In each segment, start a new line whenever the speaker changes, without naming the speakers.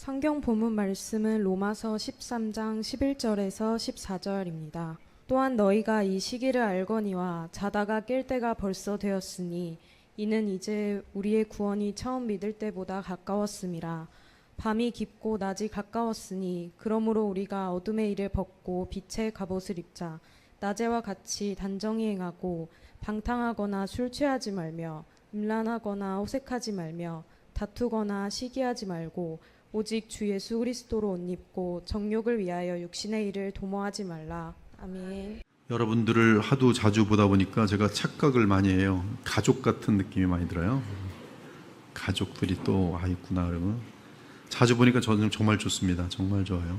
성경 본문 말씀은 로마서 13장 11절에서 14절입니다. 또한 너희가 이 시기를 알거니와 자다가 깰 때가 벌써 되었으니 이는 이제 우리의 구원이 처음 믿을 때보다 가까웠음이라. 밤이 깊고 낮이 가까웠으니 그러므로 우리가 어둠의 일을 벗고 빛의 갑옷을 입자. 낮에와 같이 단정히 행하고 방탕하거나 술 취하지 말며 음란하거나 호색하지 말며 다투거나 시기하지 말고 오직 주 예수 그리스도로 옷 입고 정욕을 위하여 육신의 일을 도모하지 말라. 아멘.
여러분들을 하도 자주 보다 보니까 제가 착각을 많이 해요. 가족 같은 느낌이 많이 들어요. 가족들이 또 있구나 그러면 자주 보니까 저는 정말 좋습니다. 정말 좋아요.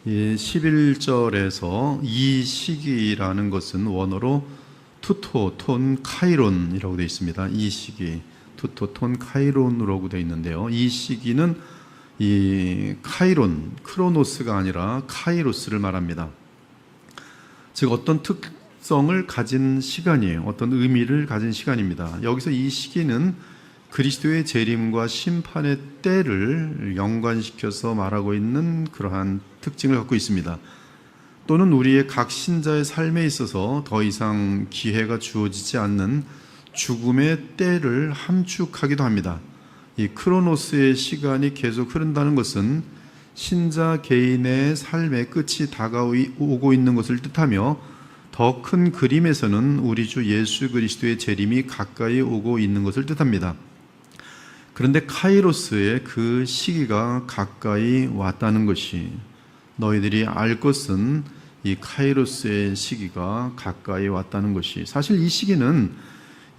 11절에서 이 시기라는 것은 원어로 투토 톤 카이론이라고 되어 있습니다. 이 시기 투토 톤 카이론이라고 되어 있는데요. 이 시기는 이 카이론, 크로노스가 아니라 카이로스를 말합니다. 즉 어떤 특성을 가진 시간이에요. 어떤 의미를 가진 시간입니다. 여기서 이 시기는 그리스도의 재림과 심판의 때를 연관시켜서 말하고 있는 그러한 특징을 갖고 있습니다. 또는 우리의 각 신자의 삶에 있어서 더 이상 기회가 주어지지 않는 죽음의 때를 함축하기도 합니다. 이 크로노스의 시간이 계속 흐른다는 것은 신자 개인의 삶의 끝이 다가오고 있는 것을 뜻하며 더 큰 그림에서는 우리 주 예수 그리스도의 재림이 가까이 오고 있는 것을 뜻합니다. 그런데 카이로스의 그 시기가 가까이 왔다는 것이 너희들이 알 것은 이 카이로스의 시기가 가까이 왔다는 것이 사실 이 시기는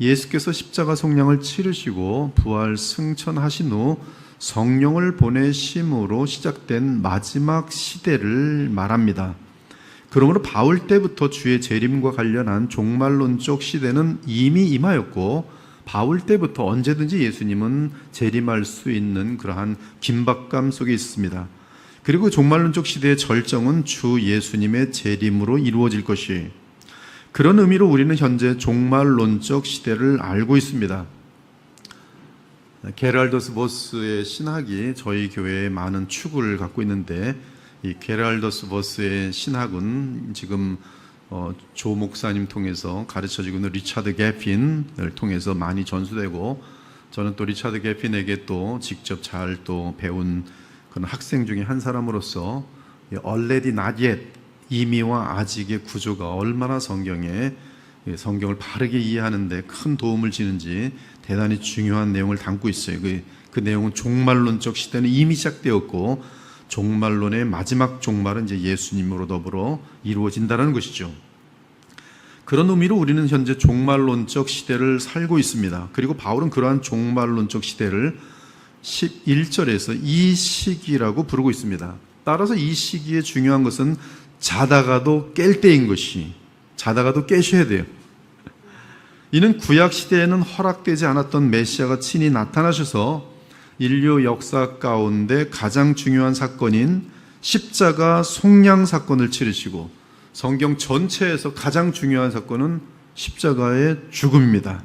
예수께서 십자가 속량을 치르시고 부활 승천하신 후 성령을 보내심으로 시작된 마지막 시대를 말합니다. 그러므로 바울 때부터 주의 재림과 관련한 종말론적 시대는 이미 임하였고 바울 때부터 언제든지 예수님은 재림할 수 있는 그러한 긴박감 속에 있습니다. 그리고 종말론적 시대의 절정은 주 예수님의 재림으로 이루어질 것이 그런 의미로 우리는 현재 종말론적 시대를 알고 있습니다. 게랄더스 버스의 신학이 저희 교회에 많은 축을 갖고 있는데 이 게랄더스 버스의 신학은 지금 조 목사님 통해서 가르쳐지고 있는 리차드 게핀을 통해서 많이 전수되고 저는 또 리차드 게핀에게 또 직접 잘 또 배운 그런 학생 중에 한 사람으로서 already not yet 이미와 아직의 구조가 얼마나 성경을 바르게 이해하는 데 큰 도움을 주는지 대단히 중요한 내용을 담고 있어요. 그 내용은 종말론적 시대는 이미 시작되었고 종말론의 마지막 종말은 이제 예수님으로 더불어 이루어진다는 것이죠. 그런 의미로 우리는 현재 종말론적 시대를 살고 있습니다. 그리고 바울은 그러한 종말론적 시대를 11절에서 이 시기라고 부르고 있습니다. 따라서 이 시기에 중요한 것은 자다가도 깰 때인 것이 자다가도 깨셔야 돼요. 이는 구약 시대에는 허락되지 않았던 메시아가 친히 나타나셔서 인류 역사 가운데 가장 중요한 사건인 십자가 속량 사건을 치르시고 성경 전체에서 가장 중요한 사건은 십자가의 죽음입니다.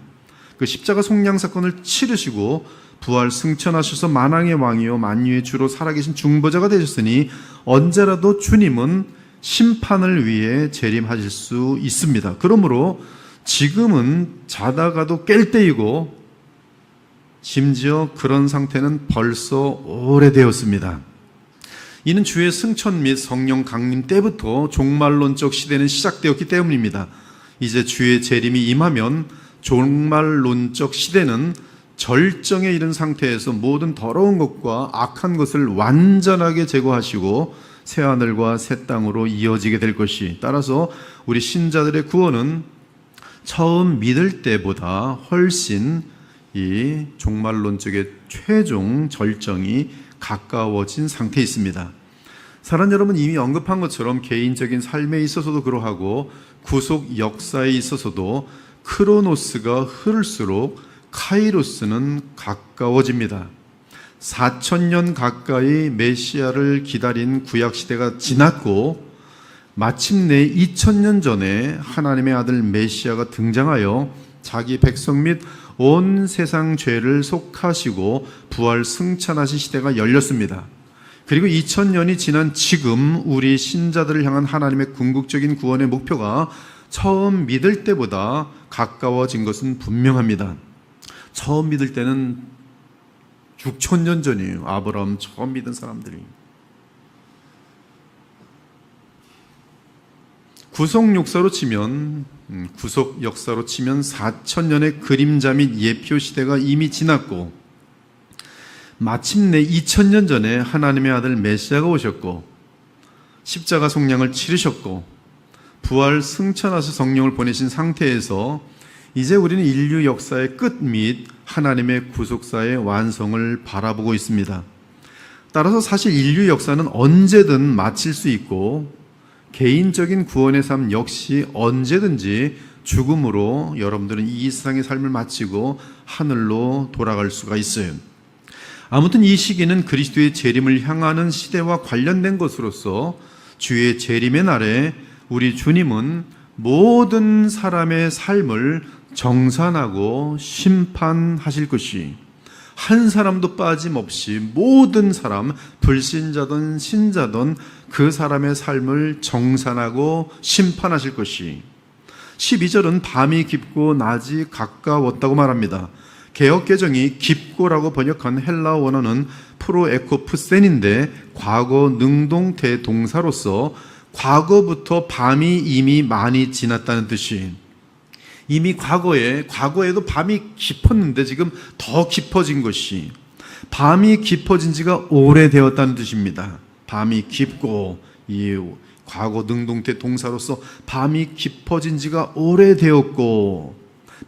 그 십자가 속량 사건을 치르시고 부활 승천하셔서 만왕의 왕이요 만유의 주로 살아계신 중보자가 되셨으니 언제라도 주님은 심판을 위해 재림하실 수 있습니다. 그러므로 지금은 자다가도 깰 때이고 심지어 그런 상태는 벌써 오래되었습니다. 이는 주의 승천 및 성령 강림 때부터 종말론적 시대는 시작되었기 때문입니다. 이제 주의 재림이 임하면 종말론적 시대는 절정에 이른 상태에서 모든 더러운 것과 악한 것을 완전하게 제거하시고 새하늘과 새 땅으로 이어지게 될 것이 따라서 우리 신자들의 구원은 처음 믿을 때보다 훨씬 이 종말론적의 최종 절정이 가까워진 상태에 있습니다. 사랑 여러분, 이미 언급한 것처럼 개인적인 삶에 있어서도 그러하고 구속 역사에 있어서도 크로노스가 흐를수록 카이로스는 가까워집니다. 4,000년 가까이 메시아를 기다린 구약시대가 지났고 마침내 2000년 전에 하나님의 아들 메시아가 등장하여 자기 백성 및 온 세상 죄를 속하시고 부활 승천하신 시대가 열렸습니다. 그리고 2000년이 지난 지금 우리 신자들을 향한 하나님의 궁극적인 구원의 목표가 처음 믿을 때보다 가까워진 것은 분명합니다. 처음 믿을 때는 6,000년 전이에요. 아브라함 처음 믿은 사람들이. 구속 역사로 치면 4,000년의 그림자 및 예표 시대가 이미 지났고, 마침내 2000년 전에 하나님의 아들 메시아가 오셨고, 십자가 속량을 치르셨고, 부활 승천하셔 성령을 보내신 상태에서 이제 우리는 인류 역사의 끝 및 하나님의 구속사의 완성을 바라보고 있습니다. 따라서 사실 인류 역사는 언제든 마칠 수 있고, 개인적인 구원의 삶 역시 언제든지 죽음으로 여러분들은 이 세상의 삶을 마치고 하늘로 돌아갈 수가 있어요. 아무튼 이 시기는 그리스도의 재림을 향하는 시대와 관련된 것으로서 주의 재림의 날에 우리 주님은 모든 사람의 삶을 정산하고 심판하실 것이, 한 사람도 빠짐없이 모든 사람, 불신자든 신자든 그 사람의 삶을 정산하고 심판하실 것이. 12절은 밤이 깊고 낮이 가까웠다고 말합니다. 개역개정이 깊고라고 번역한 헬라어 원어는 프로에코프센인데 과거 능동태 동사로서 과거부터 밤이 이미 많이 지났다는 뜻이, 이미 과거에도 밤이 깊었는데 지금 더 깊어진 것이, 밤이 깊어진 지가 오래되었다는 뜻입니다. 밤이 깊고, 이 과거 능동태 동사로서 밤이 깊어진 지가 오래되었고,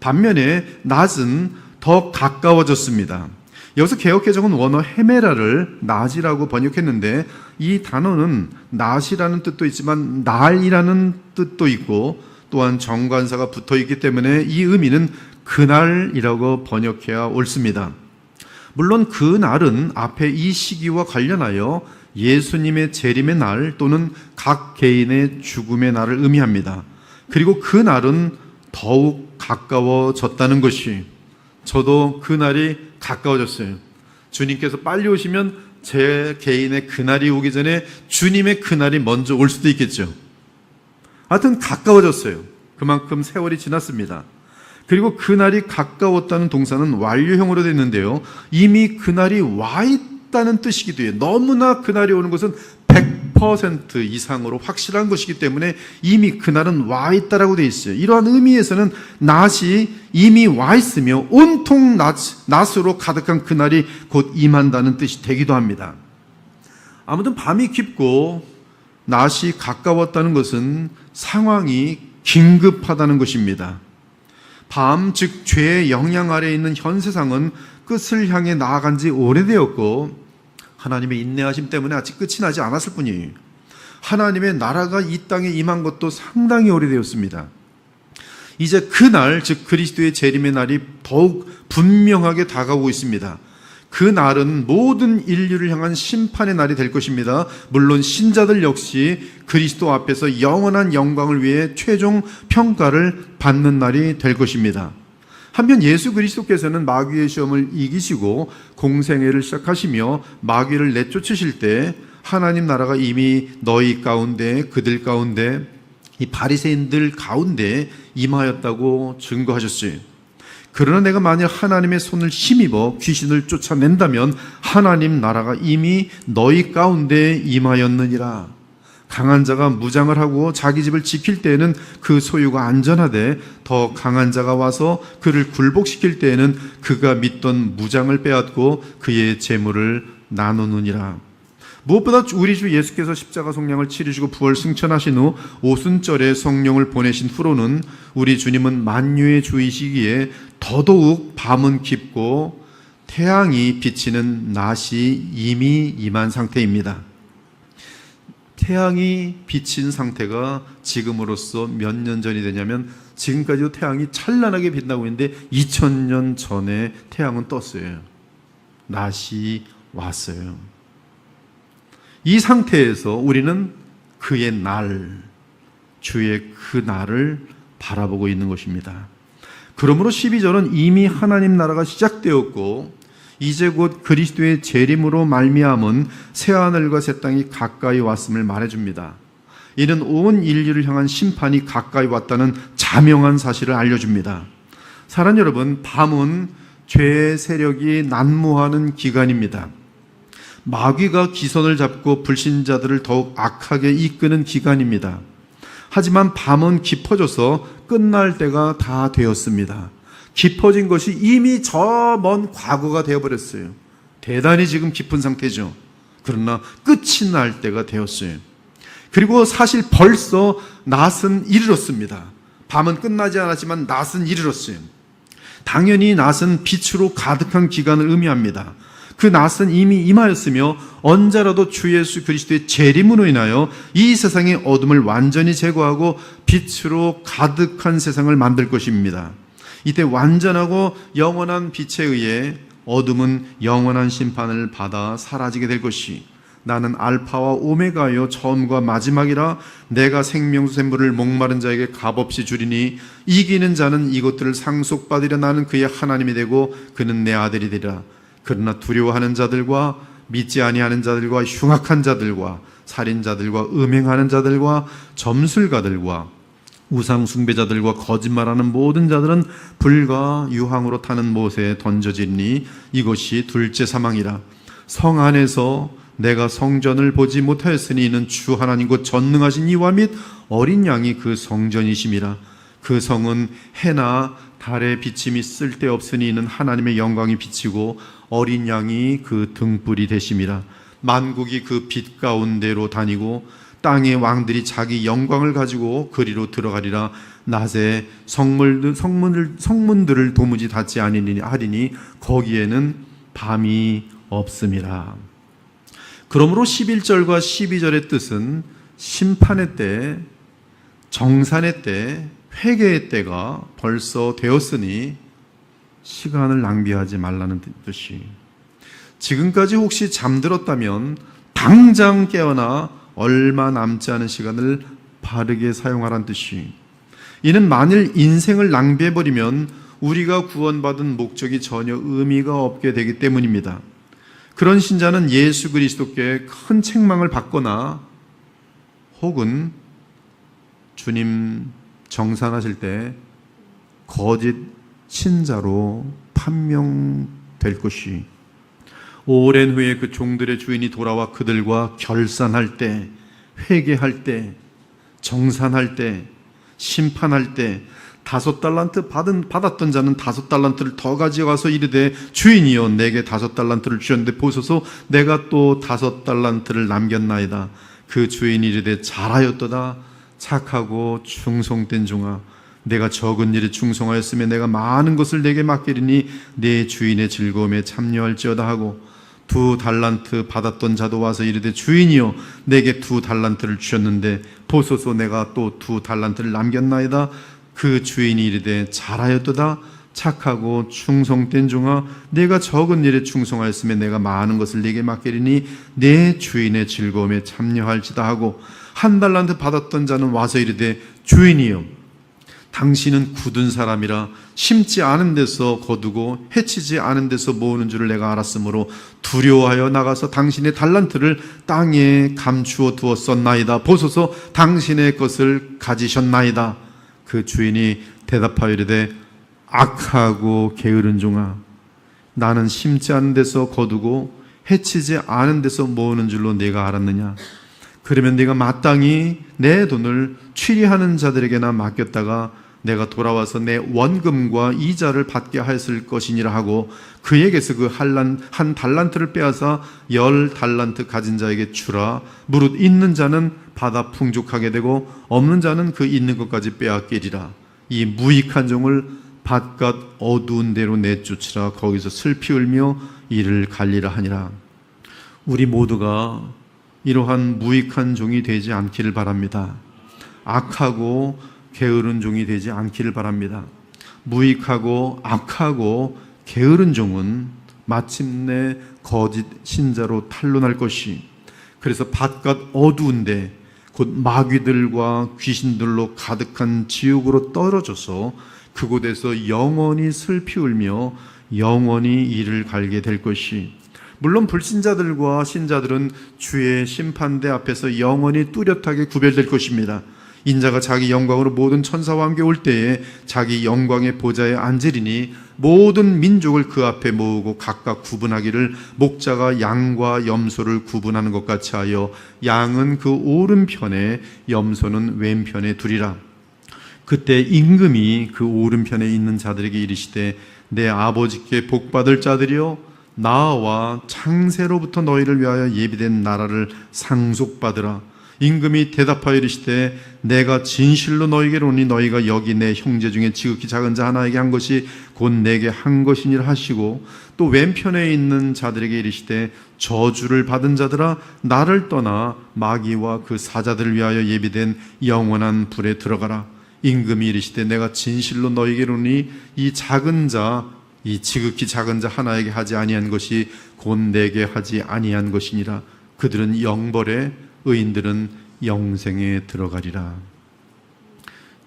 반면에 낮은 더 가까워졌습니다. 여기서 개역개정은 원어 헤메라를 낮이라고 번역했는데, 이 단어는 낮이라는 뜻도 있지만 날이라는 뜻도 있고, 또한 정관사가 붙어있기 때문에 이 의미는 그날이라고 번역해야 옳습니다. 물론 그날은 앞에 이 시기와 관련하여 예수님의 재림의 날 또는 각 개인의 죽음의 날을 의미합니다. 그리고 그날은 더욱 가까워졌다는 것이, 저도 그날이 가까워졌어요. 주님께서 빨리 오시면 제 개인의 그날이 오기 전에 주님의 그날이 먼저 올 수도 있겠죠. 하여튼 가까워졌어요. 그만큼 세월이 지났습니다. 그리고 그날이 가까웠다는 동사는 완료형으로 되어 있는데요, 이미 그날이 와 있다는 뜻이기도 해요. 너무나 그날이 오는 것은 100% 이상으로 확실한 것이기 때문에 이미 그날은 와 있다라고 되어 있어요. 이러한 의미에서는 낮이 이미 와 있으며 온통 낮으로 가득한 그날이 곧 임한다는 뜻이 되기도 합니다. 아무튼 밤이 깊고 낮이 가까웠다는 것은 상황이 긴급하다는 것입니다. 밤, 즉 죄의 영향 아래에 있는 현 세상은 끝을 향해 나아간 지 오래되었고, 하나님의 인내하심 때문에 아직 끝이 나지 않았을 뿐이에요. 하나님의 나라가 이 땅에 임한 것도 상당히 오래되었습니다. 이제 그날, 즉 그리스도의 재림의 날이 더욱 분명하게 다가오고 있습니다. 그 날은 모든 인류를 향한 심판의 날이 될 것입니다. 물론 신자들 역시 그리스도 앞에서 영원한 영광을 위해 최종 평가를 받는 날이 될 것입니다. 한편 예수 그리스도께서는 마귀의 시험을 이기시고 공생애를 시작하시며 마귀를 내쫓으실 때 하나님 나라가 이미 너희 가운데, 그들 가운데, 이 바리새인들 가운데 임하였다고 증거하셨어요. 그러나 내가 만약 하나님의 손을 힘입어 귀신을 쫓아낸다면 하나님 나라가 이미 너희 가운데 임하였느니라. 강한 자가 무장을 하고 자기 집을 지킬 때에는 그 소유가 안전하되, 더 강한 자가 와서 그를 굴복시킬 때에는 그가 믿던 무장을 빼앗고 그의 재물을 나누느니라. 무엇보다 우리 주 예수께서 십자가 속량을 치르시고 부활 승천하신 후 오순절에 성령을 보내신 후로는 우리 주님은 만유의 주이시기에 더더욱 밤은 깊고 태양이 비치는 낮이 이미 임한 상태입니다. 태양이 비친 상태가 지금으로서 몇 년 전이 되냐면, 지금까지도 태양이 찬란하게 빛나고 있는데 2000년 전에 태양은 떴어요. 낮이 왔어요. 이 상태에서 우리는 그의 날, 주의 그 날을 바라보고 있는 것입니다. 그러므로 12절은 이미 하나님 나라가 시작되었고 이제 곧 그리스도의 재림으로 말미암은 새 하늘과 새 땅이 가까이 왔음을 말해줍니다. 이는 온 인류를 향한 심판이 가까이 왔다는 자명한 사실을 알려줍니다. 사랑 여러분, 밤은 죄의 세력이 난무하는 기간입니다. 마귀가 기선을 잡고 불신자들을 더욱 악하게 이끄는 기간입니다. 하지만 밤은 깊어져서 끝날 때가 다 되었습니다. 깊어진 것이 이미 저 먼 과거가 되어버렸어요. 대단히 지금 깊은 상태죠. 그러나 끝이 날 때가 되었어요. 그리고 사실 벌써 낮은 이르렀습니다. 밤은 끝나지 않았지만 낮은 이르렀어요. 당연히 낮은 빛으로 가득한 기간을 의미합니다. 그 낮은 이미 임하였으며 언제라도 주 예수 그리스도의 재림으로 인하여 이 세상의 어둠을 완전히 제거하고 빛으로 가득한 세상을 만들 것입니다. 이때 완전하고 영원한 빛에 의해 어둠은 영원한 심판을 받아 사라지게 될 것이, 나는 알파와 오메가요 처음과 마지막이라 내가 생명수 샘물을 목마른 자에게 값없이 주리니 이기는 자는 이것들을 상속받으려 나는 그의 하나님이 되고 그는 내 아들이 되리라. 그러나 두려워하는 자들과 믿지 아니하는 자들과 흉악한 자들과 살인자들과 음행하는 자들과 점술가들과 우상 숭배자들과 거짓말하는 모든 자들은 불과 유황으로 타는 못에 던져지니 이것이 둘째 사망이라. 성 안에서 내가 성전을 보지 못하였으니 이는 주 하나님 곧 전능하신 이와 및 어린 양이 그 성전이심이라. 그 성은 해나 달의 비침이 쓸데없으니 이는 하나님의 영광이 비치고 어린 양이 그 등불이 되심이라. 만국이 그 빛 가운데로 다니고 땅의 왕들이 자기 영광을 가지고 그리로 들어가리라. 낮에 성문들을 도무지 닫지 아니하리니 거기에는 밤이 없음이라. 그러므로 11절과 12절의 뜻은 심판의 때, 정산의 때, 회개의 때가 벌써 되었으니 시간을 낭비하지 말라는 뜻이, 지금까지 혹시 잠들었다면 당장 깨어나 얼마 남지 않은 시간을 바르게 사용하라는 뜻이, 이는 만일 인생을 낭비해버리면 우리가 구원받은 목적이 전혀 의미가 없게 되기 때문입니다. 그런 신자는 예수 그리스도께 큰 책망을 받거나 혹은 주님 정산하실 때 거짓 신자로 판명될 것이, 오랜 후에 그 종들의 주인이 돌아와 그들과 결산할 때, 회개할 때, 정산할 때, 심판할 때 5달란트 받았던 자는 5달란트를 더 가져가서 이르되 주인이여 내게 5달란트를 주셨는데 보소서 내가 또 5달란트를 남겼나이다. 그 주인이 이르되 잘하였도다 착하고 충성된 종아, 내가 적은 일에 충성하였으면 내가 많은 것을 내게 맡기리니 내 주인의 즐거움에 참여할지어다 하고, 2달란트 받았던 자도 와서 이르되 주인이여 내게 2달란트를 주셨는데 보소서 내가 또 2달란트를 남겼나이다. 그 주인이 이르되 잘하였도다 착하고 충성된 종아, 내가 적은 일에 충성하였으면 내가 많은 것을 내게 맡기리니 내 주인의 즐거움에 참여할지다 하고, 1달란트 받았던 자는 와서 이르되 주인이여 당신은 굳은 사람이라 심지 않은 데서 거두고 해치지 않은 데서 모으는 줄을 내가 알았으므로 두려워하여 나가서 당신의 달란트를 땅에 감추어 두었었나이다. 보소서 당신의 것을 가지셨나이다. 그 주인이 대답하여 이르되 악하고 게으른 종아, 나는 심지 않은 데서 거두고 해치지 않은 데서 모으는 줄로 네가 알았느냐? 그러면 네가 마땅히 내 돈을 취리하는 자들에게나 맡겼다가 내가 돌아와서 내 원금과 이자를 받게 하였을 것이니라 하고, 그에게서 그 한 달란트를 빼앗아 10달란트 가진 자에게 주라. 무릇 있는 자는 받아 풍족하게 되고 없는 자는 그 있는 것까지 빼앗기리라. 이 무익한 종을 바깥 어두운 데로 내쫓으라. 거기서 슬피 울며 이를 갈리라 하니라. 우리 모두가 이러한 무익한 종이 되지 않기를 바랍니다. 악하고 게으른 종이 되지 않기를 바랍니다. 무익하고 악하고 게으른 종은 마침내 거짓 신자로 탄로날 것이, 그래서 바깥 어두운데 곧 마귀들과 귀신들로 가득한 지옥으로 떨어져서 그곳에서 영원히 슬피 울며 영원히 이를 갈게 될 것이. 물론 불신자들과 신자들은 주의 심판대 앞에서 영원히 뚜렷하게 구별될 것입니다. 인자가 자기 영광으로 모든 천사와 함께 올 때에 자기 영광의 보좌에 앉으리니 모든 민족을 그 앞에 모으고 각각 구분하기를 목자가 양과 염소를 구분하는 것 같이 하여 양은 그 오른편에 염소는 왼편에 두리라. 그때 임금이 그 오른편에 있는 자들에게 이르시되 내 아버지께 복받을 자들이여 나와 창세로부터 너희를 위하여 예비된 나라를 상속받으라. 임금이 대답하여 이르시되 내가 진실로 너희에게 오니 너희가 여기 내 형제 중에 지극히 작은 자 하나에게 한 것이 곧 내게 한 것이니라 하시고 또 왼편에 있는 자들에게 이르시되 저주를 받은 자들아 나를 떠나 마귀와 그 사자들을 위하여 예비된 영원한 불에 들어가라. 임금이 이르시되 내가 진실로 너희에게 오니 이 작은 자 이 지극히 작은 자 하나에게 하지 아니한 것이 곧 내게 하지 아니한 것이니라. 그들은 영벌에 의인들은 영생에 들어가리라.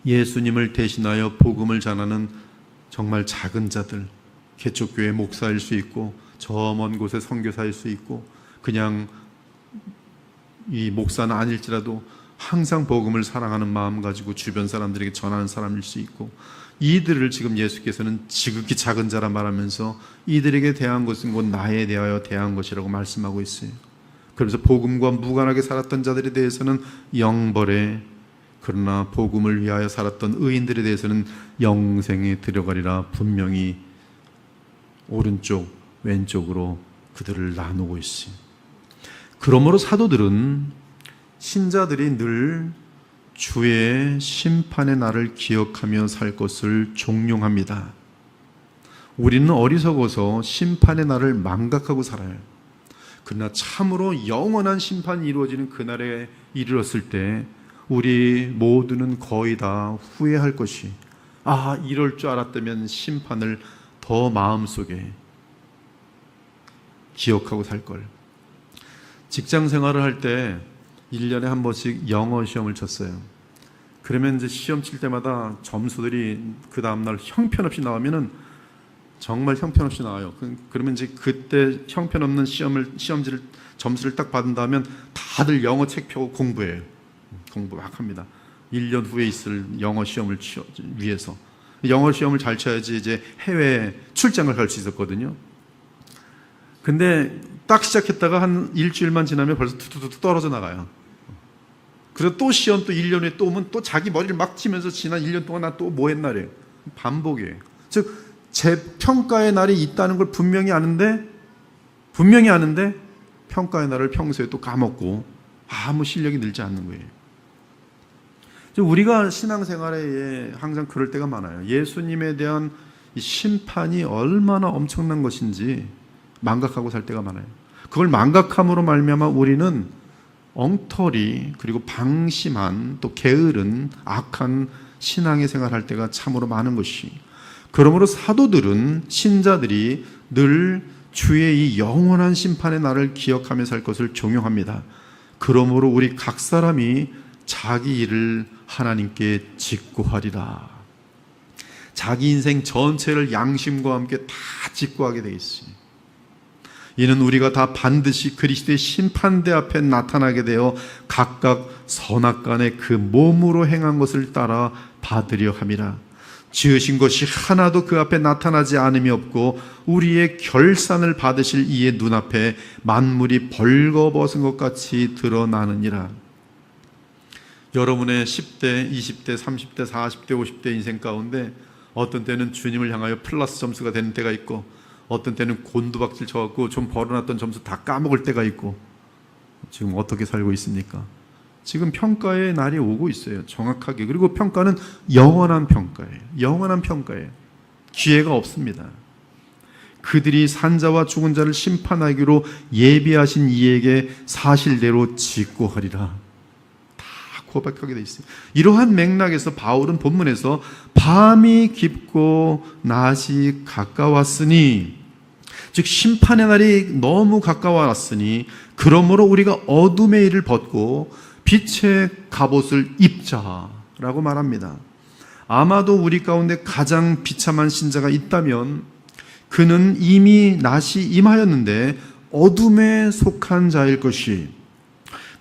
예수님을 대신하여 복음을 전하는 정말 작은 자들, 개척교회 목사일 수 있고 저 먼 곳의 선교사일 수 있고 그냥 이 목사는 아닐지라도 항상 복음을 사랑하는 마음 가지고 주변 사람들에게 전하는 사람일 수 있고, 이들을 지금 예수께서는 지극히 작은 자라 말하면서 이들에게 대한 것은 곧 나에 대하여 대한 것이라고 말씀하고 있어요. 그러면서 복음과 무관하게 살았던 자들에 대해서는 영벌에, 그러나 복음을 위하여 살았던 의인들에 대해서는 영생에 들어가리라 분명히 오른쪽 왼쪽으로 그들을 나누고 있어요. 그러므로 사도들은 신자들이 늘 주의 심판의 날을 기억하며 살 것을 종용합니다. 우리는 어리석어서 심판의 날을 망각하고 살아요. 그러나 참으로 영원한 심판이 이루어지는 그날에 이르렀을 때 우리 모두는 거의 다 후회할 것이, 이럴 줄 알았다면 심판을 더 마음속에 기억하고 살 걸. 직장 생활을 할 때 1년에 한 번씩 영어 시험을 쳤어요. 그러면 이제 시험 칠 때마다 점수들이 그 다음날 형편없이 나오면은 정말 형편없이 나와요. 그러면 이제 그때 형편없는 시험지를 점수를 딱 받은 다음에 다들 영어 책 펴고 공부해요. 공부 막 합니다. 1년 후에 있을 영어 시험을 위해서. 영어 시험을 잘 쳐야지 이제 해외 출장을 갈 수 있었거든요. 근데 딱 시작했다가 한 일주일만 지나면 벌써 툭툭툭 떨어져 나가요. 그래서 또 시험 또 1년 후에 또 오면 또 자기 머리를 막 치면서 지난 1년 동안 나 또 뭐 했나래요. 반복이에요. 즉 재평가의 날이 있다는 걸 분명히 아는데 평가의 날을 평소에 또 까먹고 아무 실력이 늘지 않는 거예요. 우리가 신앙생활에 항상 그럴 때가 많아요. 예수님에 대한 이 심판이 얼마나 엄청난 것인지 망각하고 살 때가 많아요. 그걸 망각함으로 말미암아 우리는 엉터리 그리고 방심한 또 게으른 악한 신앙의 생활할 때가 참으로 많은 것이, 그러므로 사도들은 신자들이 늘 주의 이 영원한 심판의 날을 기억하며 살 것을 종용합니다. 그러므로 우리 각 사람이 자기 일을 하나님께 직고하리라. 자기 인생 전체를 양심과 함께 다 직고하게 되어 있어요. 이는 우리가 다 반드시 그리스도의 심판대 앞에 나타나게 되어 각각 선악간에 그 몸으로 행한 것을 따라 받으려 함이라. 지으신 것이 하나도 그 앞에 나타나지 않음이 없고 우리의 결산을 받으실 이의 눈앞에 만물이 벌거벗은 것 같이 드러나느니라. 여러분의 10대, 20대, 30대, 40대, 50대 인생 가운데 어떤 때는 주님을 향하여 플러스 점수가 되는 때가 있고 어떤 때는 곤두박질 쳐갖고 좀 벌어놨던 점수 다 까먹을 때가 있고, 지금 어떻게 살고 있습니까? 지금 평가의 날이 오고 있어요. 정확하게. 그리고 평가는 영원한 평가예요. 영원한 평가예요. 기회가 없습니다. 그들이 산자와 죽은 자를 심판하기로 예비하신 이에게 사실대로 직고하리라. 다 고백하게 돼 있어요. 이러한 맥락에서 바울은 본문에서 밤이 깊고 낮이 가까웠으니, 즉 심판의 날이 너무 가까워왔으니 그러므로 우리가 어둠의 일을 벗고 빛의 갑옷을 입자라고 말합니다. 아마도 우리 가운데 가장 비참한 신자가 있다면 그는 이미 낮이 임하였는데 어둠에 속한 자일 것이.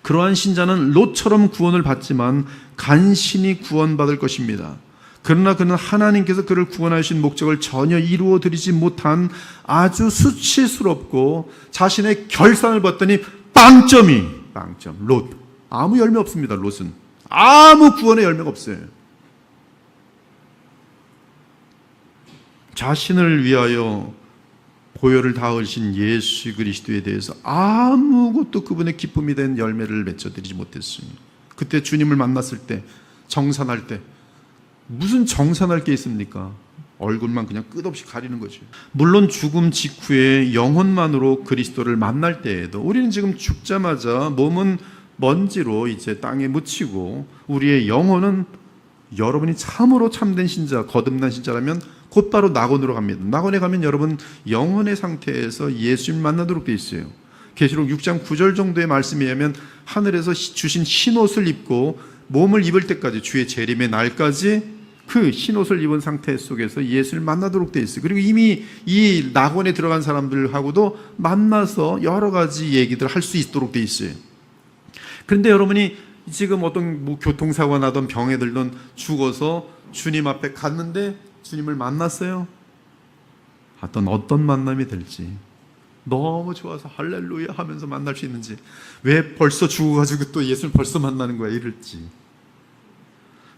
그러한 신자는 롯처럼 구원을 받지만 간신히 구원받을 것입니다. 그러나 그는 하나님께서 그를 구원하신 목적을 전혀 이루어 드리지 못한 아주 수치스럽고 자신의 결산을 봤더니 빵점. 롯. 아무 열매 없습니다. 롯은 아무 구원의 열매가 없어요. 자신을 위하여 보혈을 다하신 예수 그리스도에 대해서 아무것도 그분의 기쁨이 된 열매를 맺어드리지 못했어요. 그때 주님을 만났을 때, 정산할 때 무슨 정산할 게 있습니까? 얼굴만 그냥 끝없이 가리는 거죠. 물론 죽음 직후에 영혼만으로 그리스도를 만날 때에도 우리는 지금 죽자마자 몸은 먼지로 이제 땅에 묻히고 우리의 영혼은, 여러분이 참으로 참된 신자, 거듭난 신자라면 곧바로 낙원으로 갑니다. 낙원에 가면 여러분 영혼의 상태에서 예수님 만나도록 되어 있어요. 계시록 6장 9절 정도의 말씀에 의하면 하늘에서 주신 흰옷을 입고 몸을 입을 때까지, 주의 재림의 날까지 그 흰옷을 입은 상태 속에서 예수를 만나도록 되어 있어요. 그리고 이미 이 낙원에 들어간 사람들하고도 만나서 여러 가지 얘기들 할 수 있도록 되어 있어요. 그런데 여러분이 지금 어떤 교통사고가 나던 병에 들던 죽어서 주님 앞에 갔는데 주님을 만났어요. 어떤 만남이 될지, 너무 좋아서 할렐루야 하면서 만날 수 있는지, 왜 벌써 죽어가지고 또 예수를 벌써 만나는 거야 이럴지.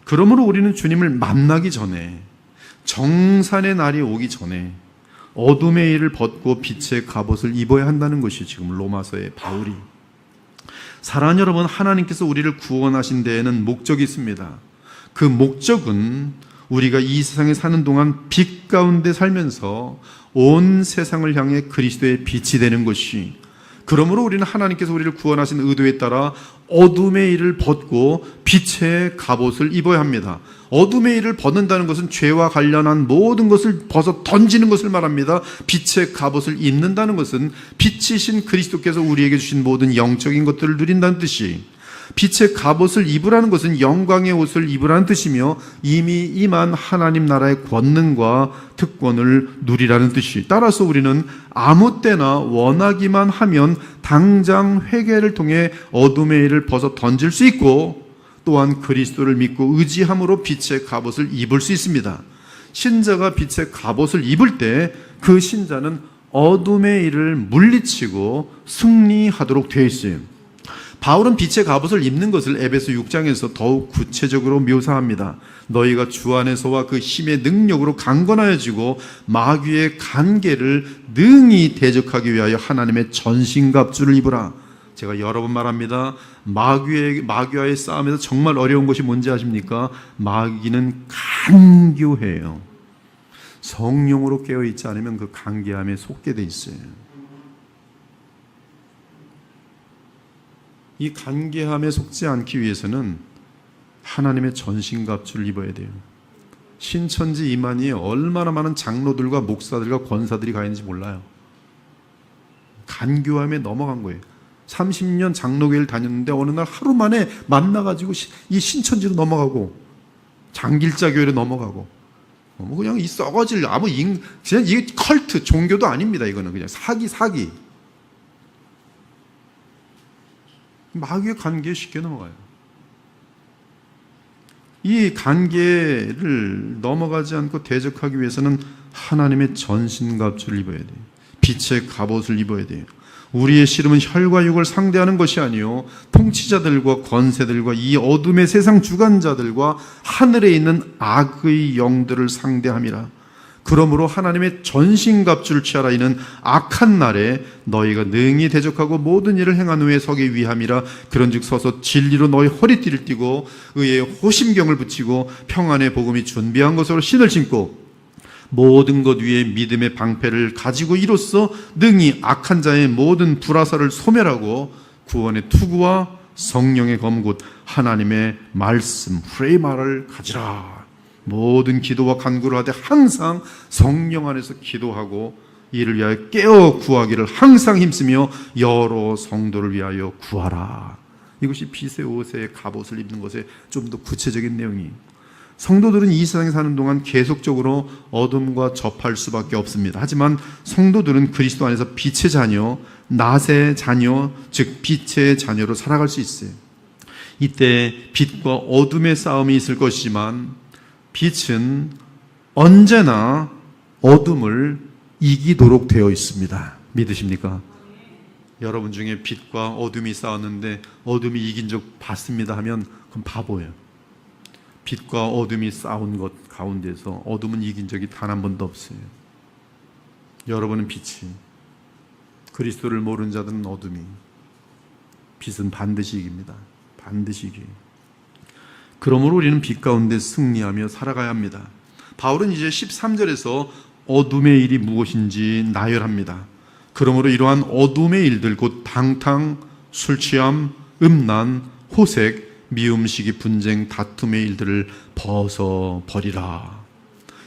그러므로 우리는 주님을 만나기 전에, 정산의 날이 오기 전에 어둠의 일을 벗고 빛의 갑옷을 입어야 한다는 것이 지금 로마서의 바울이. 사랑하는 여러분, 하나님께서 우리를 구원하신 데에는 목적이 있습니다. 그 목적은 우리가 이 세상에 사는 동안 빛 가운데 살면서 온 세상을 향해 그리스도의 빛이 되는 것이. 그러므로 우리는 하나님께서 우리를 구원하신 의도에 따라 어둠의 일을 벗고 빛의 갑옷을 입어야 합니다. 어둠의 일을 벗는다는 것은 죄와 관련한 모든 것을 벗어 던지는 것을 말합니다. 빛의 갑옷을 입는다는 것은 빛이신 그리스도께서 우리에게 주신 모든 영적인 것들을 누린다는 뜻이, 빛의 갑옷을 입으라는 것은 영광의 옷을 입으라는 뜻이며 이미 임한 하나님 나라의 권능과 특권을 누리라는 뜻이. 따라서 우리는 아무 때나 원하기만 하면 당장 회개를 통해 어둠의 일을 벗어 던질 수 있고, 또한 그리스도를 믿고 의지함으로 빛의 갑옷을 입을 수 있습니다. 신자가 빛의 갑옷을 입을 때 그 신자는 어둠의 일을 물리치고 승리하도록 되어 있어요. 바울은 빛의 갑옷을 입는 것을 에베소 6장에서 더욱 구체적으로 묘사합니다. 너희가 주 안에서와 그 힘의 능력으로 강건하여지고 마귀의 간계를 능히 대적하기 위하여 하나님의 전신갑주를 입으라. 제가 여러 번 말합니다. 마귀와의 싸움에서 정말 어려운 것이 뭔지 아십니까? 마귀는 간교해요. 성령으로 깨어있지 않으면 그 간계함에 속게 돼 있어요. 이 간계함에 속지 않기 위해서는 하나님의 전신갑주를 입어야 돼요. 신천지 이만희에 얼마나 많은 장로들과 목사들과 권사들이 가 있는지 몰라요. 간교함에 넘어간 거예요. 30년 장로교회를 다녔는데 어느 날 하루 만에 만나가지고 이 신천지로 넘어가고 장길자 교회로 넘어가고, 그냥 이 썩어질 그냥 이게 컬트, 종교도 아닙니다. 이거는 그냥 사기. 마귀의 간계에 쉽게 넘어가요. 이 간계를 넘어가지 않고 대적하기 위해서는 하나님의 전신갑주를 입어야 돼요. 빛의 갑옷을 입어야 돼요. 우리의 씨름은 혈과 육을 상대하는 것이 아니요 통치자들과 권세들과 이 어둠의 세상 주관자들과 하늘에 있는 악의 영들을 상대함이라. 그러므로 하나님의 전신갑주를 취하라. 이는 악한 날에 너희가 능히 대적하고 모든 일을 행한 후에 서기 위함이라. 그런즉 서서 진리로 너희 허리띠를 띠고 의의 호심경을 붙이고 평안의 복음이 준비한 것으로 신을 신고 모든 것 위에 믿음의 방패를 가지고 이로써 능히 악한 자의 모든 불화살을 소멸하고 구원의 투구와 성령의 검 곧 하나님의 말씀 프레이마를 가지라. 모든 기도와 간구를 하되 항상 성령 안에서 기도하고 이를 위하여 깨어 구하기를 항상 힘쓰며 여러 성도를 위하여 구하라. 이것이 빛의 옷에 갑옷을 입는 것에 좀 더 구체적인 내용이. 성도들은 이 세상에 사는 동안 계속적으로 어둠과 접할 수밖에 없습니다. 하지만 성도들은 그리스도 안에서 빛의 자녀, 낮의 자녀, 즉 빛의 자녀로 살아갈 수 있어요. 이때 빛과 어둠의 싸움이 있을 것이지만 빛은 언제나 어둠을 이기도록 되어 있습니다. 믿으십니까? 여러분 중에 빛과 어둠이 싸웠는데 어둠이 이긴 적 봤습니다 하면 그건 바보예요. 빛과 어둠이 싸운 것 가운데서 어둠은 이긴 적이 단 한 번도 없어요. 여러분은 빛이, 그리스도를 모르는 자들은 어둠이, 빛은 반드시 이깁니다. 반드시 이겨요. 그러므로 우리는 빛 가운데 승리하며 살아가야 합니다. 바울은 이제 13절에서 어둠의 일이 무엇인지 나열합니다. 그러므로 이러한 어둠의 일들 곧 방탕, 술 취함, 음란, 호색, 미움시기, 분쟁, 다툼의 일들을 벗어버리라.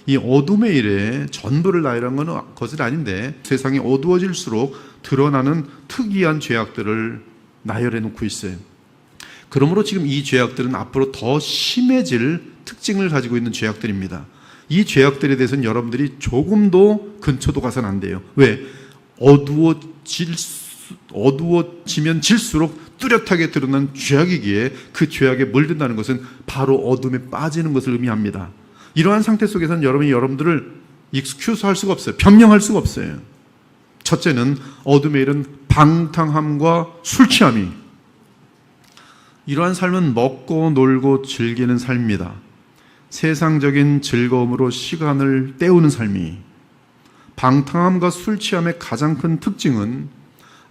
이 어둠의 일에 전부를 나열한 것은 아닌데 세상이 어두워질수록 드러나는 특이한 죄악들을 나열해 놓고 있어요. 그러므로 지금 이 죄악들은 앞으로 더 심해질 특징을 가지고 있는 죄악들입니다. 이 죄악들에 대해서는 여러분들이 조금도 근처도 가서는 안 돼요. 왜? 어두워지면 질수록 뚜렷하게 드러난 죄악이기에 그 죄악에 물든다는 것은 바로 어둠에 빠지는 것을 의미합니다. 이러한 상태 속에서는 여러분이 여러분들을 익스큐스할 수가 없어요. 변명할 수가 없어요. 첫째는 어둠의 일은 방탕함과 술 취함이, 이러한 삶은 먹고 놀고 즐기는 삶입니다. 세상적인 즐거움으로 시간을 때우는 삶이, 방탕함과 술 취함의 가장 큰 특징은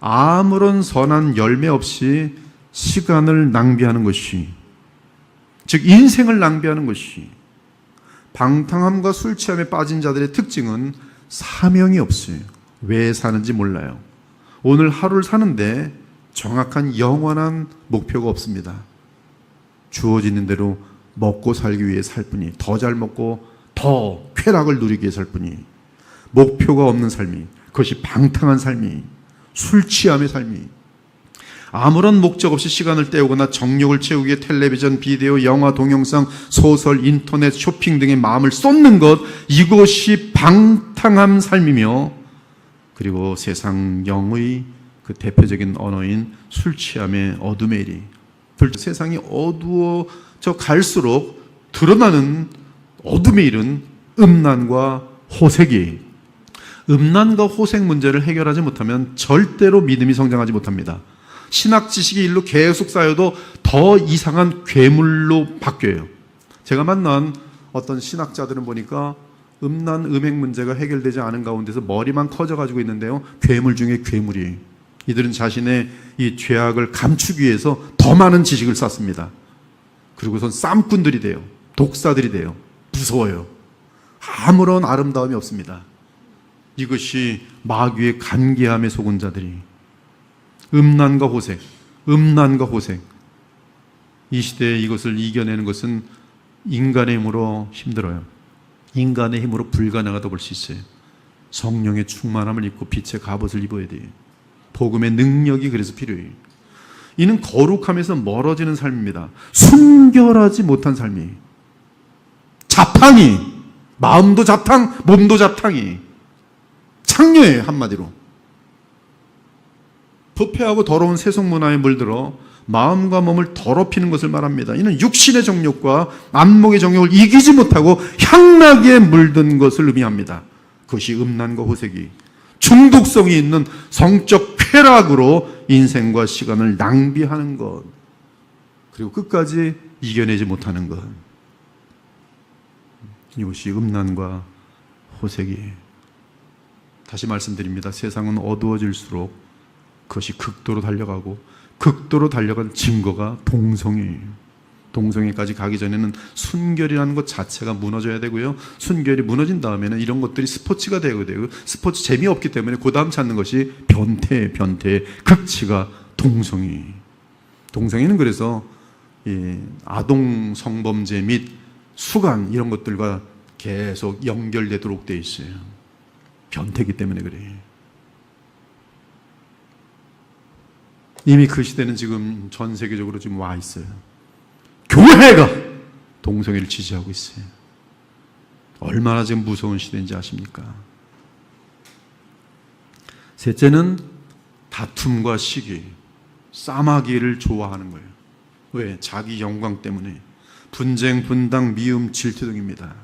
아무런 선한 열매 없이 시간을 낭비하는 것이, 즉 인생을 낭비하는 것이, 방탕함과 술 취함에 빠진 자들의 특징은 사명이 없어요. 왜 사는지 몰라요. 오늘 하루를 사는데 정확한 영원한 목표가 없습니다. 주어지는 대로 먹고 살기 위해 살 뿐이, 더 잘 먹고 더 쾌락을 누리기 위해 살 뿐이, 목표가 없는 삶이, 그것이 방탕한 삶이, 술 취함의 삶이, 아무런 목적 없이 시간을 때우거나 정욕을 채우기 위해 텔레비전, 비디오, 영화, 동영상, 소설, 인터넷, 쇼핑 등의 마음을 쏟는 것, 이것이 방탕한 삶이며, 그리고 세상영의 그 대표적인 언어인 술 취함의 어둠의 일이, 세상이 어두워져 갈수록 드러나는 어둠의 일은 음란과 호색이, 음란과 호색 문제를 해결하지 못하면 절대로 믿음이 성장하지 못합니다. 신학 지식이 일로 계속 쌓여도 더 이상한 괴물로 바뀌어요. 제가 만난 어떤 신학자들은 보니까 음란, 음행 문제가 해결되지 않은 가운데서 머리만 커져가지고 있는데요. 괴물 중에 괴물이. 이들은 자신의 이 죄악을 감추기 위해서 더 많은 지식을 쌓습니다. 그리고선 쌈꾼들이 돼요. 독사들이 돼요. 무서워요. 아무런 아름다움이 없습니다. 이것이 마귀의 간계함에 속은 자들이, 음란과 호색, 음란과 호색. 이 시대에 이것을 이겨내는 것은 인간의 힘으로 힘들어요. 인간의 힘으로 불가능하다고 볼 수 있어요. 성령의 충만함을 입고 빛의 갑옷을 입어야 돼요. 복음의 능력이 그래서 필요해요. 이는 거룩함에서 멀어지는 삶입니다. 순결하지 못한 삶이, 자탕이, 마음도 자탕, 몸도 자탕이, 창녀예요. 한마디로 부패하고 더러운 세속 문화에 물들어 마음과 몸을 더럽히는 것을 말합니다. 이는 육신의 정욕과 안목의 정욕을 이기지 못하고 향락에 물든 것을 의미합니다. 그것이 음란과 호색이, 중독성이 있는 성적 쾌락으로 인생과 시간을 낭비하는 것, 그리고 끝까지 이겨내지 못하는 것, 이것이 음란과 호색이에요. 다시 말씀드립니다. 세상은 어두워질수록 그것이 극도로 달려가고, 극도로 달려간 증거가 동성애예요. 동성애까지 가기 전에는 순결이라는 것 자체가 무너져야 되고요. 순결이 무너진 다음에는 이런 것들이 스포츠가 되고, 스포츠 재미없기 때문에 그 다음 찾는 것이 변태, 극치가 동성애. 동성애는 그래서 아동 성범죄 및 수간 이런 것들과 계속 연결되도록 되어 있어요. 변태기 때문에 그래요. 이미 그 시대는 지금 전 세계적으로 지금 와 있어요. 교회가 동성애를 지지하고 있어요. 얼마나 지금 무서운 시대인지 아십니까? 셋째는 다툼과 시기, 싸마기를 좋아하는 거예요. 왜? 자기 영광 때문에. 분쟁, 분당, 미움, 질투 등입니다.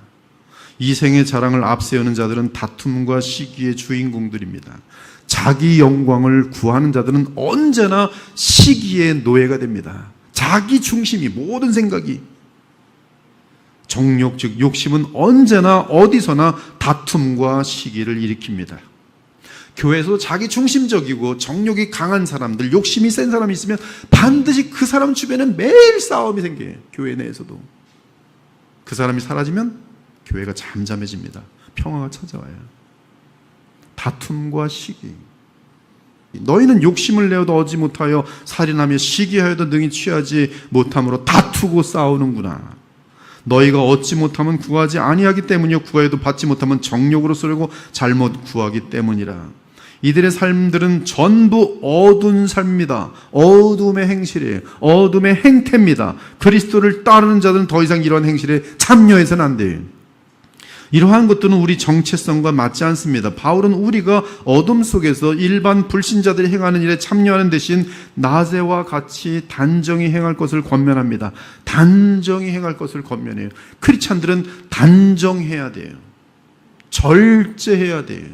이생의 자랑을 앞세우는 자들은 다툼과 시기의 주인공들입니다. 자기 영광을 구하는 자들은 언제나 시기의 노예가 됩니다. 자기 중심이, 모든 생각이. 정욕, 즉 욕심은 언제나 어디서나 다툼과 시기를 일으킵니다. 교회에서 자기 중심적이고 정욕이 강한 사람들, 욕심이 센 사람이 있으면 반드시 그 사람 주변에 매일 싸움이 생겨요. 교회 내에서도. 그 사람이 사라지면 교회가 잠잠해집니다. 평화가 찾아와요. 다툼과 시기. 너희는 욕심을 내어도 얻지 못하여 살인하며 시기하여도 능히 취하지 못함으로 다투고 싸우는구나. 너희가 얻지 못하면 구하지 아니하기 때문이요, 구하여도 받지 못하면 정욕으로 쓰려고 잘못 구하기 때문이라. 이들의 삶들은 전부 어두운 삶입니다. 어둠의 행실이에요. 어둠의 행태입니다. 그리스도를 따르는 자들은 더 이상 이러한 행실에 참여해서는 안 돼요. 이러한 것들은 우리 정체성과 맞지 않습니다. 바울은 우리가 어둠 속에서 일반 불신자들이 행하는 일에 참여하는 대신 낮에와 같이 단정히 행할 것을 권면합니다. 단정히 행할 것을 권면해요. 크리스찬들은 단정해야 돼요. 절제해야 돼요.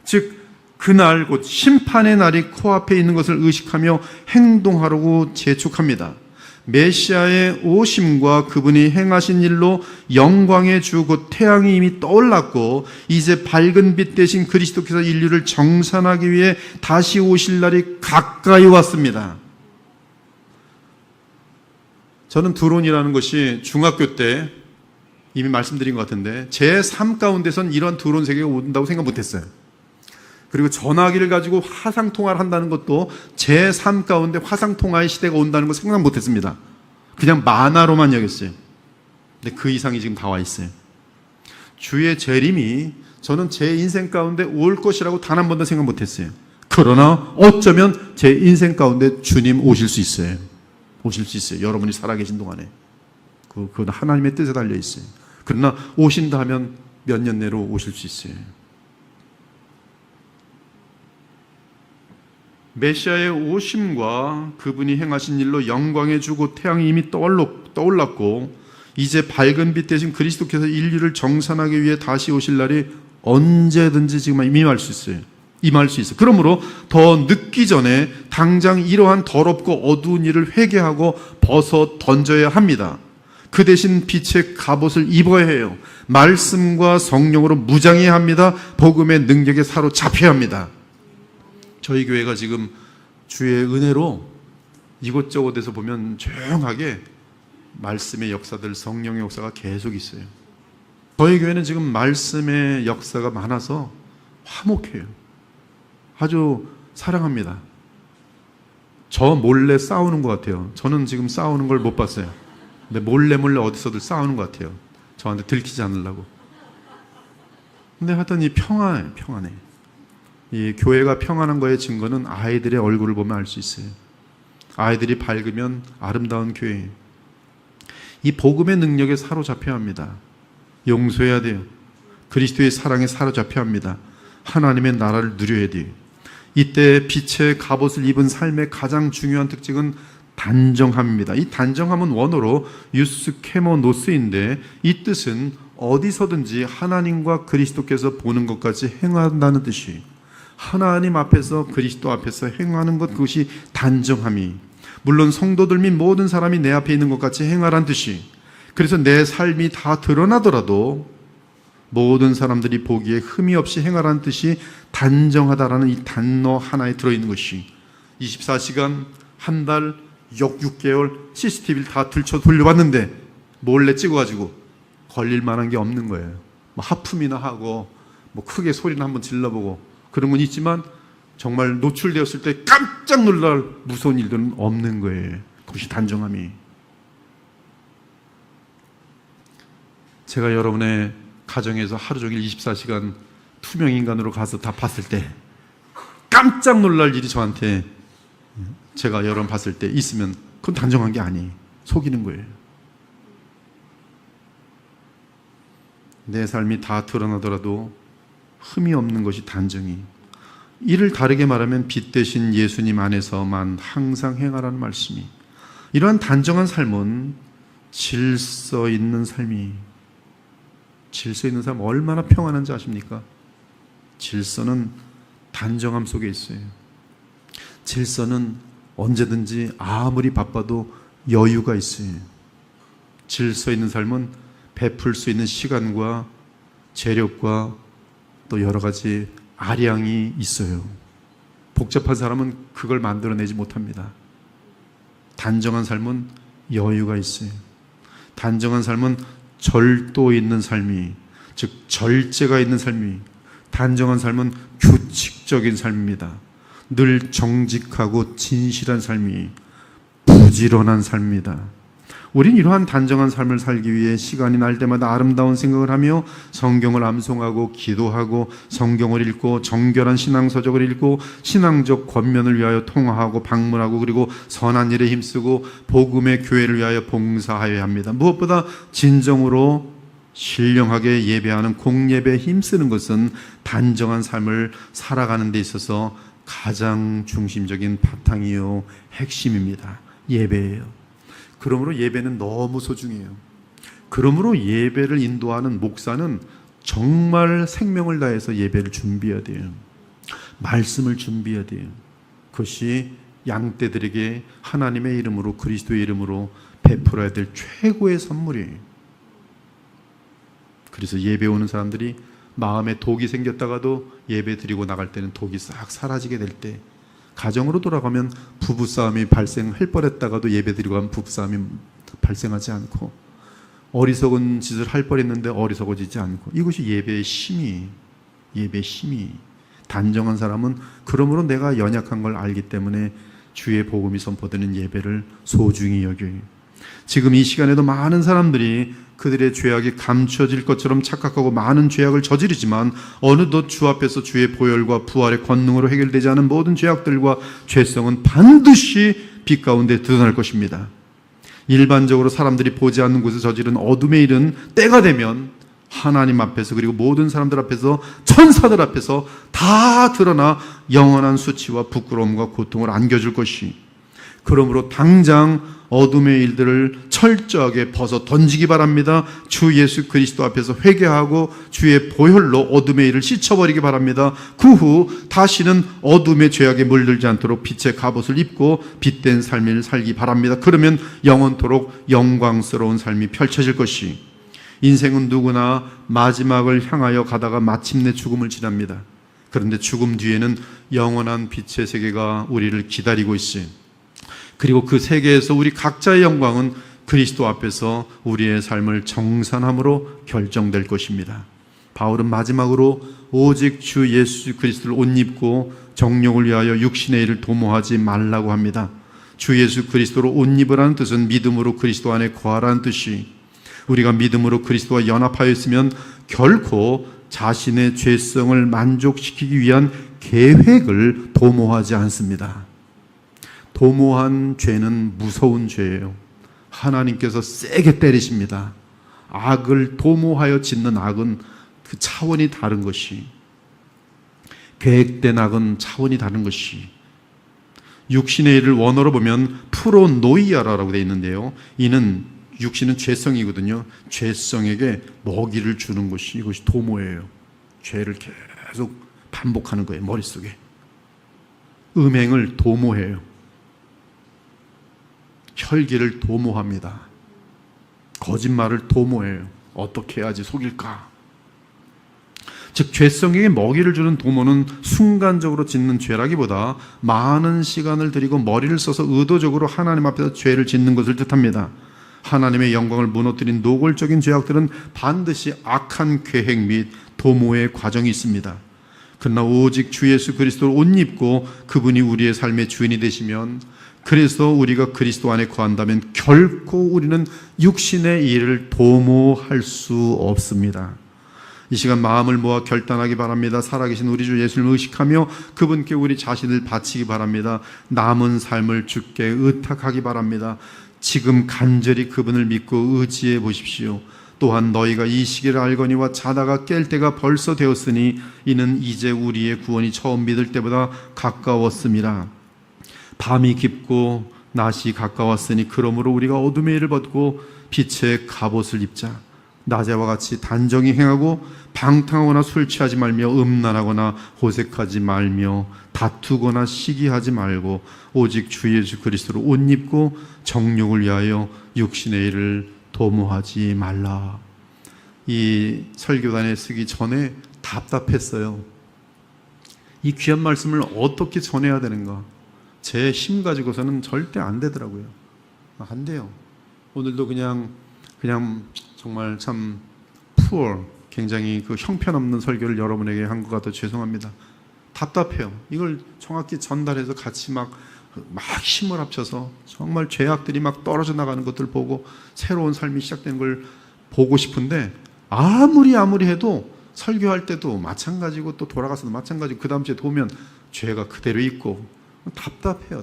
즉 그날 곧 심판의 날이 코앞에 있는 것을 의식하며 행동하려고 재촉합니다. 메시아의 오심과 그분이 행하신 일로 영광의 주 곧 태양이 이미 떠올랐고 이제 밝은 빛 대신 그리스도께서 인류를 정산하기 위해 다시 오실 날이 가까이 왔습니다. 저는 드론이라는 것이 중학교 때 이미 말씀드린 것 같은데 제 삶 가운데선 이런 드론 세계가 온다고 생각 못했어요. 그리고 전화기를 가지고 화상통화를 한다는 것도 제 삶 가운데 화상통화의 시대가 온다는 걸 생각 못했습니다. 그냥 만화로만 여겼어요. 근데 그 이상이 지금 다 와 있어요. 주의 재림이 저는 제 인생 가운데 올 것이라고 단 한 번도 생각 못했어요. 그러나 어쩌면 제 인생 가운데 주님 오실 수 있어요. 오실 수 있어요. 여러분이 살아계신 동안에. 그건 하나님의 뜻에 달려 있어요. 그러나 오신다 하면 몇 년 내로 오실 수 있어요. 메시아의 오심과 그분이 행하신 일로 영광의 주고 태양이 이미 떠올랐고 이제 밝은 빛 대신 그리스도께서 인류를 정산하기 위해 다시 오실 날이 언제든지 지금 임할 수 있어요. 임할 수 있어요. 그러므로 더 늦기 전에 당장 이러한 더럽고 어두운 일을 회개하고 벗어 던져야 합니다. 그 대신 빛의 갑옷을 입어야 해요. 말씀과 성령으로 무장해야 합니다. 복음의 능력에 사로잡혀야 합니다. 저희 교회가 지금 주의 은혜로 이곳저곳에서 보면 조용하게 말씀의 역사들, 성령의 역사가 계속 있어요. 저희 교회는 지금 말씀의 역사가 많아서 화목해요. 아주 사랑합니다. 저 몰래 싸우는 것 같아요. 저는 지금 싸우는 걸 못 봤어요. 근데 몰래 어디서들 싸우는 것 같아요. 저한테 들키지 않으려고. 근데 하여튼 이 평안해. 이 교회가 평안한 거의 증거는 아이들의 얼굴을 보면 알 수 있어요. 아이들이 밝으면 아름다운 교회. 이 복음의 능력에 사로잡혀야 합니다. 용서해야 돼요. 그리스도의 사랑에 사로잡혀야 합니다. 하나님의 나라를 누려야 돼요. 이때 빛의 갑옷을 입은 삶의 가장 중요한 특징은 단정함입니다. 이 단정함은 원어로 유스케모노스인데 이 뜻은 어디서든지 하나님과 그리스도께서 보는 것까지 행한다는 뜻이에요. 하나님 앞에서 그리스도 앞에서 행하는 것, 그것이 단정함이. 물론 성도들 및 모든 사람이 내 앞에 있는 것 같이 행하라는 뜻이. 그래서 내 삶이 다 드러나더라도 모든 사람들이 보기에 흠이 없이 행하라는 뜻이 단정하다라는 이 단어 하나에 들어있는 것이 24시간, 한 달, 6개월 CCTV를 다 돌려봤는데 몰래 찍어가지고 걸릴 만한 게 없는 거예요. 뭐 하품이나 하고 뭐 크게 소리나 한번 질러보고 그런 건 있지만 정말 노출되었을 때 깜짝 놀랄 무서운 일들은 없는 거예요. 그것이 단정함이. 제가 여러분의 가정에서 하루 종일 24시간 투명인간으로 가서 다 봤을 때 깜짝 놀랄 일이 저한테 제가 여러분 봤을 때 있으면 그건 단정한 게 아니에요. 속이는 거예요. 내 삶이 다 드러나더라도 흠이 없는 것이 단정히. 이를 다르게 말하면 빛 대신 예수님 안에서만 항상 행하라는 말씀이. 이러한 단정한 삶은 질서 있는 삶이. 질서 있는 삶 얼마나 평안한지 아십니까? 질서는 단정함 속에 있어요. 질서는 언제든지 아무리 바빠도 여유가 있어요. 질서 있는 삶은 베풀 수 있는 시간과 재력과 또 여러 가지 아량이 있어요. 복잡한 사람은 그걸 만들어내지 못합니다. 단정한 삶은 여유가 있어요. 단정한 삶은 절도 있는 삶이, 즉 절제가 있는 삶이, 단정한 삶은 규칙적인 삶입니다. 늘 정직하고 진실한 삶이, 부지런한 삶입니다. 우린 이러한 단정한 삶을 살기 위해 시간이 날 때마다 아름다운 생각을 하며 성경을 암송하고 기도하고 성경을 읽고 정결한 신앙서적을 읽고 신앙적 권면을 위하여 통화하고 방문하고 그리고 선한 일에 힘쓰고 복음의 교회를 위하여 봉사하여야 합니다. 무엇보다 진정으로 신령하게 예배하는 공예배에 힘쓰는 것은 단정한 삶을 살아가는 데 있어서 가장 중심적인 바탕이요 핵심입니다. 예배예요. 그러므로 예배는 너무 소중해요. 그러므로 예배를 인도하는 목사는 정말 생명을 다해서 예배를 준비해야 돼요. 말씀을 준비해야 돼요. 그것이 양떼들에게 하나님의 이름으로 그리스도의 이름으로 베풀어야 될 최고의 선물이에요. 그래서 예배 오는 사람들이 마음에 독이 생겼다가도 예배 드리고 나갈 때는 독이 싹 사라지게 될 때, 가정으로 돌아가면 부부싸움이 발생할 뻔했다가도 예배드리고 하면 부부싸움이 발생하지 않고, 어리석은 짓을 할 뻔했는데 어리석어지지 않고, 이것이 예배의 힘이, 예배의 힘이. 단정한 사람은 그러므로 내가 연약한 걸 알기 때문에 주의 복음이 선포되는 예배를 소중히 여겨요. 지금 이 시간에도 많은 사람들이 그들의 죄악이 감춰질 것처럼 착각하고 많은 죄악을 저지르지만 어느덧 주 앞에서 주의 보혈과 부활의 권능으로 해결되지 않은 모든 죄악들과 죄성은 반드시 빛 가운데 드러날 것입니다. 일반적으로 사람들이 보지 않는 곳에 저지른 어둠의 일은 때가 되면 하나님 앞에서 그리고 모든 사람들 앞에서 천사들 앞에서 다 드러나 영원한 수치와 부끄러움과 고통을 안겨줄 것이. 그러므로 당장 어둠의 일들을 철저하게 벗어 던지기 바랍니다. 주 예수 그리스도 앞에서 회개하고 주의 보혈로 어둠의 일을 씻어버리기 바랍니다. 그 후 다시는 어둠의 죄악에 물들지 않도록 빛의 갑옷을 입고 빛된 삶을 살기 바랍니다. 그러면 영원토록 영광스러운 삶이 펼쳐질 것이. 인생은 누구나 마지막을 향하여 가다가 마침내 죽음을 지납니다. 그런데 죽음 뒤에는 영원한 빛의 세계가 우리를 기다리고 있어요. 그리고 그 세계에서 우리 각자의 영광은 그리스도 앞에서 우리의 삶을 정산함으로 결정될 것입니다. 바울은 마지막으로 오직 주 예수 그리스도를 옷 입고 정욕을 위하여 육신의 일을 도모하지 말라고 합니다. 주 예수 그리스도로 옷 입으라는 뜻은 믿음으로 그리스도 안에 거하라는 뜻이, 우리가 믿음으로 그리스도와 연합하여 있으면 결코 자신의 죄성을 만족시키기 위한 계획을 도모하지 않습니다. 도모한 죄는 무서운 죄예요. 하나님께서 세게 때리십니다. 악을 도모하여 짓는 악은 그 차원이 다른 것이, 계획된 악은 차원이 다른 것이. 육신의 일을 원어로 보면 프로노이아라고 되어 있는데요, 이는 육신은 죄성이거든요. 죄성에게 먹이를 주는 것이, 이것이 도모예요. 죄를 계속 반복하는 거예요, 머릿속에. 음행을 도모해요. 혈기를 도모합니다. 거짓말을 도모해요. 어떻게 해야지 속일까? 즉 죄성에게 먹이를 주는 도모는 순간적으로 짓는 죄라기보다 많은 시간을 들이고 머리를 써서 의도적으로 하나님 앞에서 죄를 짓는 것을 뜻합니다. 하나님의 영광을 무너뜨린 노골적인 죄악들은 반드시 악한 계획 및 도모의 과정이 있습니다. 그러나 오직 주 예수 그리스도를 옷 입고 그분이 우리의 삶의 주인이 되시면, 그래서 우리가 그리스도 안에 거한다면 결코 우리는 육신의 일을 도모할 수 없습니다. 이 시간 마음을 모아 결단하기 바랍니다. 살아계신 우리 주 예수를 의식하며 그분께 우리 자신을 바치기 바랍니다. 남은 삶을 주께 의탁하기 바랍니다. 지금 간절히 그분을 믿고 의지해 보십시오. 또한 너희가 이 시기를 알거니와 자다가 깰 때가 벌써 되었으니 이는 이제 우리의 구원이 처음 믿을 때보다 가까웠음이라. 밤이 깊고 낮이 가까웠으니 그러므로 우리가 어둠의 일을 벗고 빛의 갑옷을 입자. 낮에와 같이 단정히 행하고 방탕하거나 술 취하지 말며 음란하거나 호색하지 말며 다투거나 시기하지 말고 오직 주 예수 그리스도로 옷 입고 정욕을 위하여 육신의 일을 도모하지 말라. 이 설교단에 쓰기 전에 답답했어요. 이 귀한 말씀을 어떻게 전해야 되는가? 제 힘 가지고서는 절대 안 되더라고요. 안 돼요. 오늘도 그냥 정말 참 poor, 굉장히 그 형편없는 설교를 여러분에게 한 것 같아 죄송합니다. 답답해요. 이걸 정확히 전달해서 같이 막 힘을 합쳐서 정말 죄악들이 막 떨어져 나가는 것들 보고 새로운 삶이 시작되는 걸 보고 싶은데 아무리 해도 설교할 때도 마찬가지고 또 돌아가서도 마찬가지고 그 다음 주에 도면 죄가 그대로 있고 답답해요.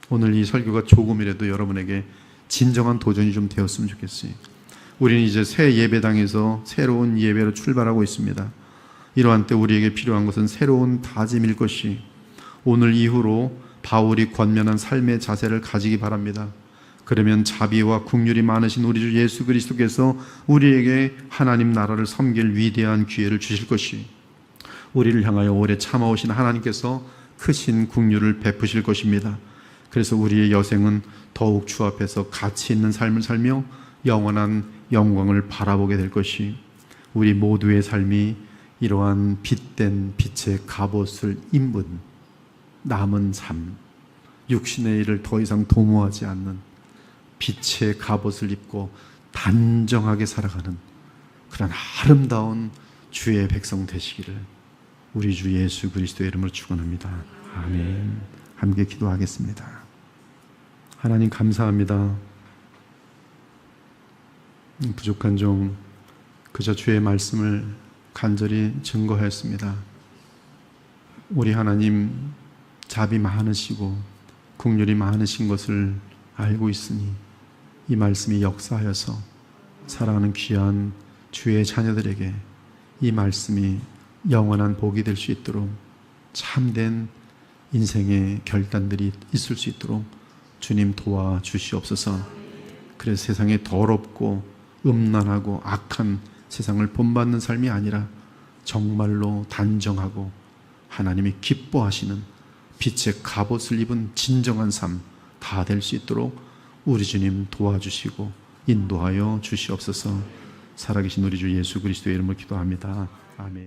오늘 이 설교가 조금이라도 여러분에게 진정한 도전이 좀 되었으면 좋겠어요. 우리는 이제 새 예배당에서 새로운 예배로 출발하고 있습니다. 이러한 때 우리에게 필요한 것은 새로운 다짐일 것이 오늘 이후로 바울이 권면한 삶의 자세를 가지기 바랍니다. 그러면 자비와 긍휼이 많으신 우리 주 예수 그리스도께서 우리에게 하나님 나라를 섬길 위대한 기회를 주실 것이 우리를 향하여 오래 참아오신 하나님께서 크신 긍휼을 베푸실 것입니다. 그래서 우리의 여생은 더욱 주 앞에서 가치 있는 삶을 살며 영원한 영광을 바라보게 될 것이 우리 모두의 삶이 이러한 빛된 빛의 갑옷을 입은 남은 삶, 육신의 일을 더 이상 도모하지 않는 빛의 갑옷을 입고 단정하게 살아가는 그런 아름다운 주의 백성 되시기를 우리 주 예수 그리스도의 이름으로 축원합니다. 아멘. 함께 기도하겠습니다. 하나님 감사합니다. 부족한 종 그저 주의 말씀을 간절히 증거하였습니다. 우리 하나님 자비 많으시고 긍휼이 많으신 것을 알고 있으니 이 말씀이 역사하여서 사랑하는 귀한 주의 자녀들에게 이 말씀이 영원한 복이 될 수 있도록 참된 인생의 결단들이 있을 수 있도록 주님 도와주시옵소서. 그래서 세상에 더럽고 음란하고 악한 세상을 본받는 삶이 아니라 정말로 단정하고 하나님이 기뻐하시는 빛의 갑옷을 입은 진정한 삶 다 될 수 있도록 우리 주님 도와주시고 인도하여 주시옵소서. 살아계신 우리 주 예수 그리스도의 이름으로 기도합니다. 아멘.